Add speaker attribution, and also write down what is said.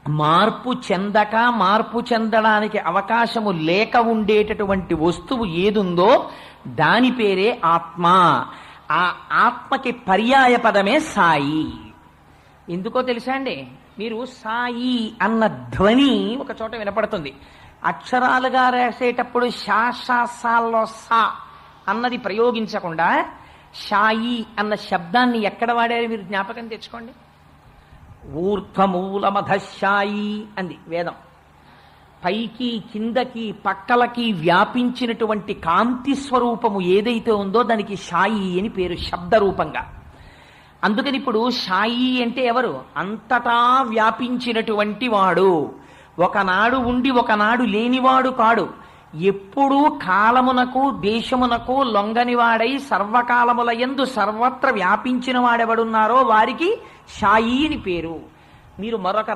Speaker 1: మార్పు చెందక మార్పు చెందడానికి అవకాశము లేక ఉండేటటువంటి వస్తువు ఏదుందో దాని పేరే ఆత్మ. ఆ ఆత్మకి పర్యాయ పదమే సాయి. ఎందుకో తెలుసా అండి? మీరు సాయి అన్న ధ్వని ఒక చోట వినపడుతుంది. అక్షరాలుగా రాసేటప్పుడు శాసాల్లో సా అన్నది ప్రయోగించకుండా షాయి అన్న శబ్దాన్ని ఎక్కడ వాడారు మీరు జ్ఞాపకం తెచ్చుకోండి. ఊర్ధ్వమూలమధశాయి అంది వేదం. పైకి కిందకి పక్కలకి వ్యాపించినటువంటి కాంతి స్వరూపము ఏదైతే ఉందో దానికి షాయి అని పేరు శబ్దరూపంగా. అందుకని ఇప్పుడు షాయి అంటే ఎవరు? అంతటా వ్యాపించినటువంటి వాడు. ఒకనాడు ఉండి ఒకనాడు లేనివాడు కాడు. ఎప్పుడూ కాలమునకు దేశమునకు లొంగనివాడై సర్వకాలముల యందు సర్వత్ర వ్యాపించిన వాడెవడున్నారో వారికి షాయి అని పేరు. మీరు మరొక